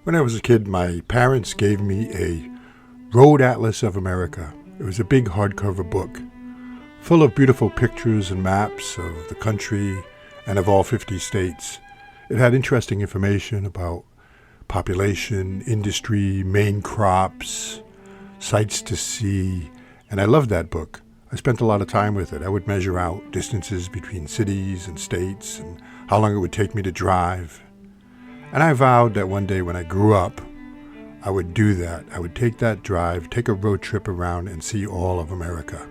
When I was a kid, my parents gave me a Road Atlas of America. It was a big hardcover book, full of beautiful pictures and maps of the country and of all 50 states. It had interesting information about population, industry, main crops, sights to see, and I loved that book. I spent a lot of time with it. I would measure out distances between cities and states and how long it would take me to drive. And I vowed that one day when I grew up, I would do that. I would take that drive, take a road trip around and see all of America.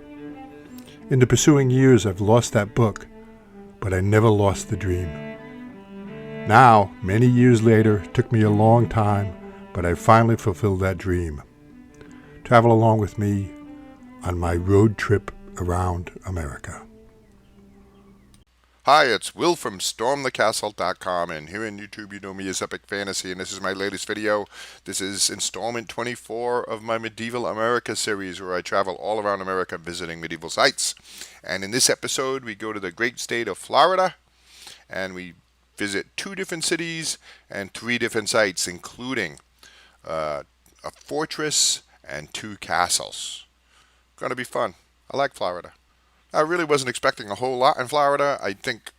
In the pursuing years, I've lost that book, but I never lost the dream. Now, many years later, it took me a long time, but I finally fulfilled that dream. Travel along with me on my road trip around America. Hi, it's Will from StormTheCastle.com, and here on YouTube you know me as Epic Fantasy, and this is my latest video. This is installment 24 of my Medieval America series, where I travel all around America visiting medieval sites. And in this episode we go to the great state of Florida, and we visit 2 different cities and 3 different sites, including a fortress and 2 castles. Gonna be fun. I like Florida. I really wasn't expecting a whole lot in Florida. I think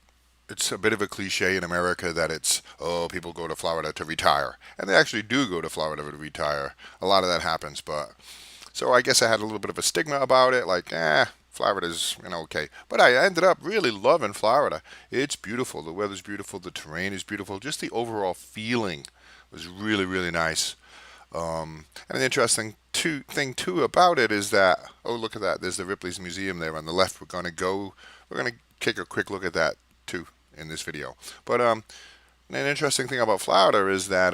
it's a bit of a cliche in America that it's, oh, people go to Florida to retire. And they actually do go to Florida to retire. A lot of that happens, but so I guess I had a little bit of a stigma about it, like, Florida's, okay. But I ended up really loving Florida. It's beautiful. The weather's beautiful. The terrain is beautiful. Just the overall feeling was really, really nice. And an interesting thing too about it is that, oh, look at that, there's the Ripley's Museum there on the left. We're going to take a quick look at that too in this video. But an interesting thing about Florida is that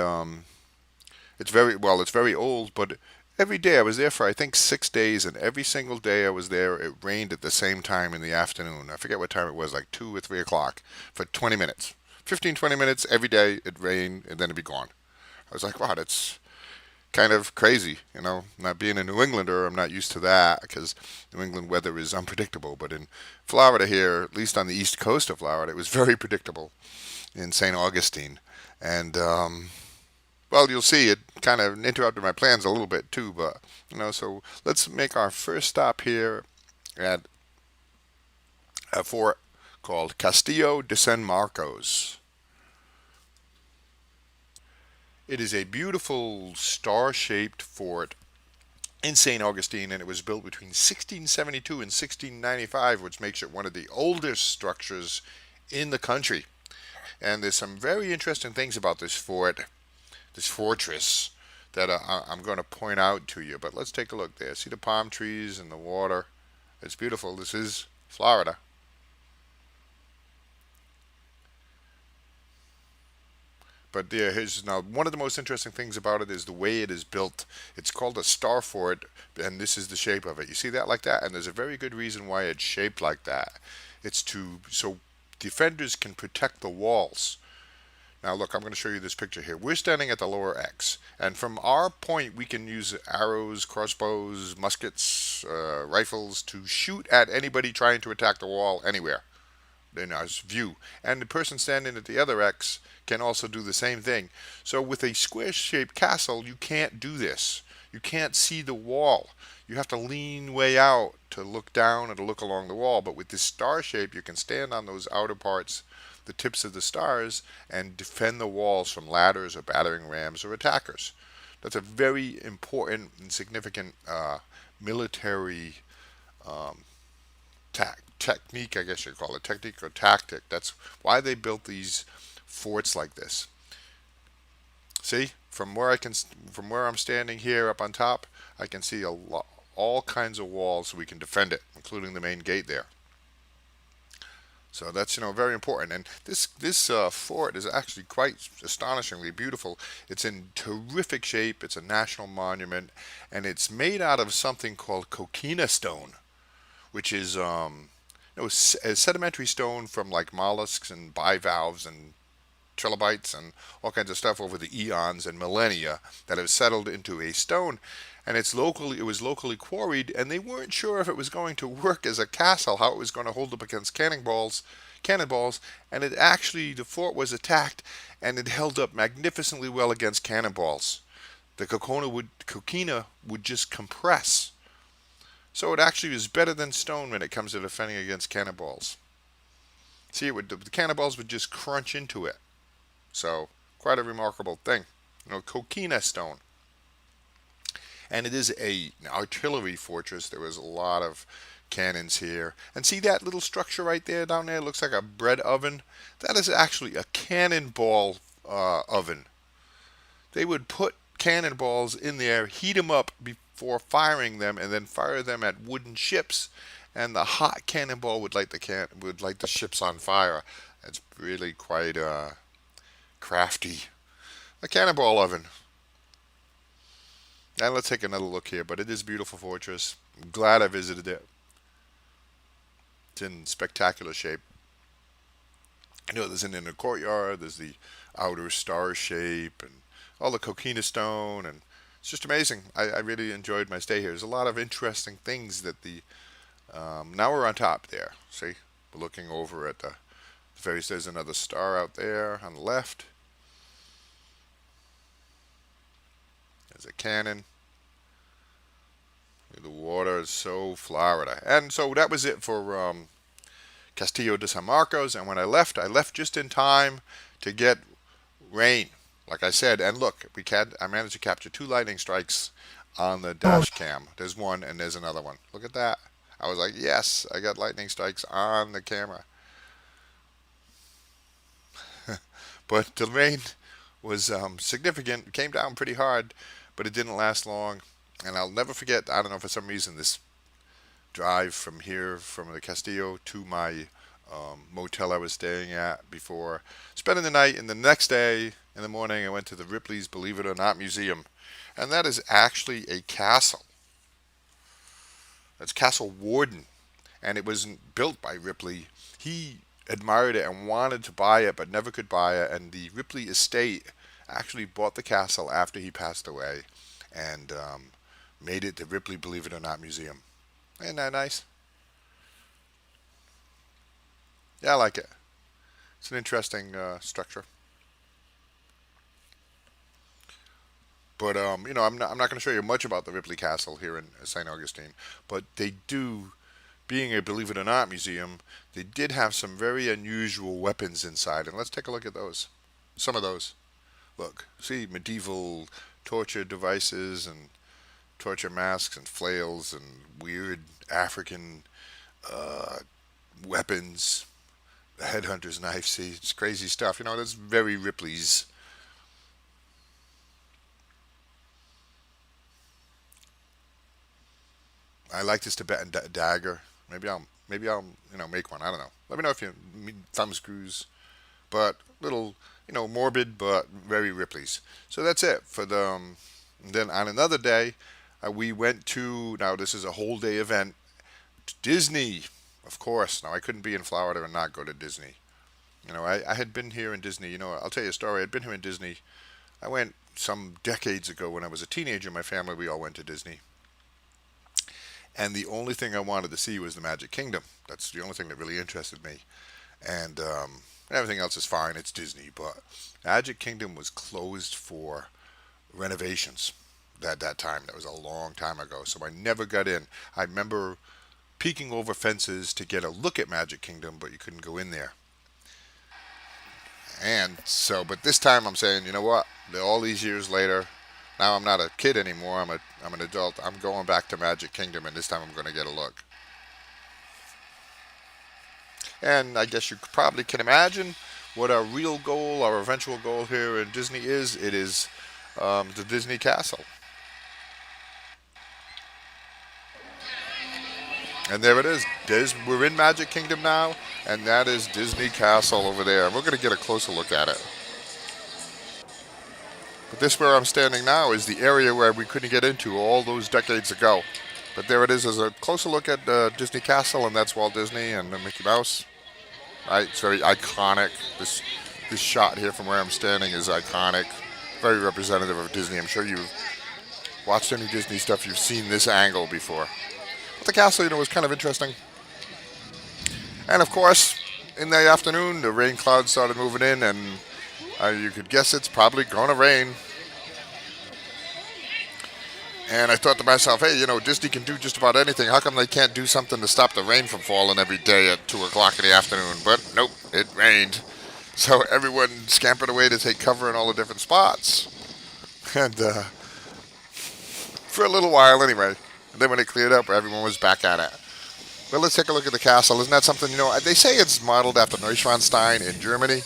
it's very old, but every day I was there for I think 6 days, and every single day I was there it rained at the same time in the afternoon. I forget what time it was, like 2 or 3 o'clock, for 20 minutes. 15-20 minutes every day it rained, and then it'd be gone. I was like, wow, that's kind of crazy, not being a New Englander. I'm not used to that because New England weather is unpredictable. But in Florida here, at least on the east coast of Florida, it was very predictable in St. Augustine. And, well, you'll see it kind of interrupted my plans a little bit too. But, so let's make our first stop here at a fort called Castillo de San Marcos. It is a beautiful star-shaped fort in St. Augustine, and it was built between 1672 and 1695, which makes it one of the oldest structures in the country. And there's some very interesting things about this fortress, that I'm going to point out to you. But let's take a look there. See the palm trees and the water? It's beautiful. This is Florida. But here's now one of the most interesting things about it is the way it is built. It's called a star fort, and this is the shape of it. You see that like that? And there's a very good reason why it's shaped like that. It's so defenders can protect the walls. Now look, I'm going to show you this picture here. We're standing at the lower X, and from our point we can use arrows, crossbows, muskets, rifles to shoot at anybody trying to attack the wall anywhere in our view. And the person standing at the other X can also do the same thing. So with a square-shaped castle, you can't do this. You can't see the wall. You have to lean way out to look down and to look along the wall. But with this star shape, you can stand on those outer parts, the tips of the stars, and defend the walls from ladders or battering rams or attackers. That's a very important and significant military technique, I guess you'd call it, technique or tactic. That's why they built these forts like this. See, from where I'm standing here up on top, I can see all kinds of walls so we can defend it, including the main gate there. So that's very important. And this fort is actually quite astonishingly beautiful. It's in terrific shape. It's a national monument, and it's made out of something called coquina stone, which is a sedimentary stone from like mollusks and bivalves and trilobites and all kinds of stuff over the eons and millennia that have settled into a stone. And it was locally quarried, and they weren't sure if it was going to work as a castle, how it was going to hold up against cannonballs cannonballs, and it actually, the fort was attacked, and it held up magnificently well against cannonballs. The coquina would just compress. So it actually was better than stone when it comes to defending against cannonballs. See, the cannonballs would just crunch into it. So, quite a remarkable thing. Coquina stone. And it is an artillery fortress. There was a lot of cannons here. And see that little structure right there down there? It looks like a bread oven. That is actually a cannonball oven. They would put cannonballs in there, heat them up before firing them, and then fire them at wooden ships. And the hot cannonball would light the ships on fire. It's really quite crafty. A cannonball oven. And let's take another look here, but it is a beautiful fortress. I'm glad I visited it. It's in spectacular shape. There's an inner courtyard, there's the outer star shape, and all the coquina stone, and it's just amazing. I really enjoyed my stay here. There's a lot of interesting things that now we're on top there. See, we're looking over at there's another star out there on the left. There's a cannon. The water is so Florida. And so that was it for Castillo de San Marcos. And when I left just in time to get rain, like I said. And look, I managed to capture 2 lightning strikes on the dash cam. There's one and there's another one. Look at that. I was like, yes, I got lightning strikes on the camera. But the rain was significant. It came down pretty hard, but it didn't last long. And I'll never forget, I don't know, for some reason, this drive from here, from the Castillo to my motel I was staying at before, spending the night, and the next day in the morning I went to the Ripley's Believe It or Not Museum. And that is actually a castle. That's Castle Warden. And it wasn't built by Ripley. He admired it and wanted to buy it, but never could buy it. And the Ripley estate actually bought the castle after he passed away, and made it the Ripley Believe It or Not Museum. Isn't that nice? Yeah, I like it. It's an interesting structure. But I'm not going to show you much about the Ripley Castle here in St. Augustine. But they do, being a Believe It or Not museum, they did have some very unusual weapons inside. And let's take a look at those. Some of those. Look, see, medieval torture devices and torture masks and flails and weird African weapons. The headhunter's knife, see, it's crazy stuff. That's very Ripley's. I like this Tibetan dagger. Maybe I'll make one. I don't know. Let me know if you need thumb screws. But little, morbid, but very Ripley's. So that's it for the. Then on another day, we went to. Now this is a whole day event. Disney, of course. Now I couldn't be in Florida and not go to Disney. I had been here in Disney. I'll tell you a story. I'd been here in Disney. I went some decades ago when I was a teenager. My family, we all went to Disney. And the only thing I wanted to see was the Magic Kingdom. That's the only thing that really interested me. And everything else is fine. It's Disney. But Magic Kingdom was closed for renovations at that time. That was a long time ago. So I never got in. I remember peeking over fences to get a look at Magic Kingdom, but you couldn't go in there. And so, but this time I'm saying, you know what? All these years later, now I'm not a kid anymore. I'm an adult. I'm going back to Magic Kingdom, and this time I'm going to get a look. And I guess you probably can imagine what our real goal, our eventual goal here in Disney is. It is the Disney Castle. And there it is. We're in Magic Kingdom now, and that is Disney Castle over there. And we're going to get a closer look at it. But this where I'm standing now is the area where we couldn't get into all those decades ago. But there it is as a closer look at Disney Castle, and that's Walt Disney and Mickey Mouse. Right, it's very iconic. This shot here from where I'm standing is iconic. Very representative of Disney. I'm sure you've watched any Disney stuff, you've seen this angle before. But the castle, was kind of interesting. And of course, in the afternoon, the rain clouds started moving in, and you could guess it's probably going to rain. And I thought to myself, hey, Disney can do just about anything. How come they can't do something to stop the rain from falling every day at 2 o'clock in the afternoon? But nope, it rained. So everyone scampered away to take cover in all the different spots. And for a little while anyway. And then when it cleared up, everyone was back at it. Well, let's take a look at the castle. Isn't that something, they say it's modeled after Neuschwanstein in Germany.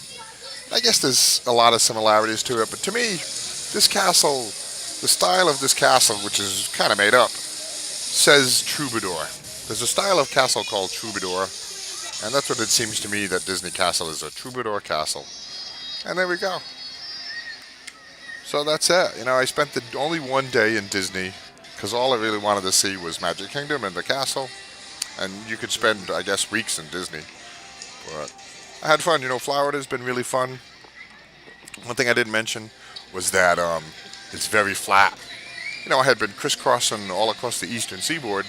I guess there's a lot of similarities to it. But to me, this castle... the style of this castle, which is kind of made up, says troubadour. There's a style of castle called troubadour, and that's what it seems to me that Disney Castle is, a troubadour castle. And there we go. So that's it. I spent only one day in Disney, because all I really wanted to see was Magic Kingdom and the castle. And you could spend, I guess, weeks in Disney. But I had fun. Florida's been really fun. One thing I didn't mention was that it's very flat. I had been crisscrossing all across the eastern seaboard,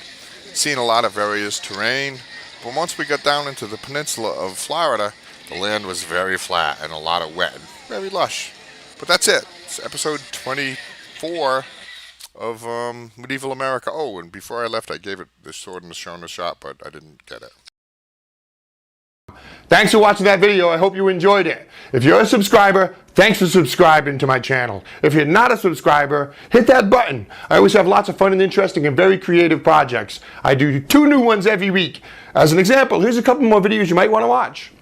seeing a lot of various terrain, but once we got down into the peninsula of Florida, the land was very flat and a lot of wet and very lush. But that's it. It's episode 24 of Medieval America. Oh, and before I left, I gave it the sword and the stone a shot, but I didn't get it. Thanks for watching that video. I hope you enjoyed it. If you're a subscriber, thanks for subscribing to my channel. If you're not a subscriber, hit that button. I always have lots of fun and interesting and very creative projects. I do 2 new ones every week. As an example, here's a couple more videos you might want to watch.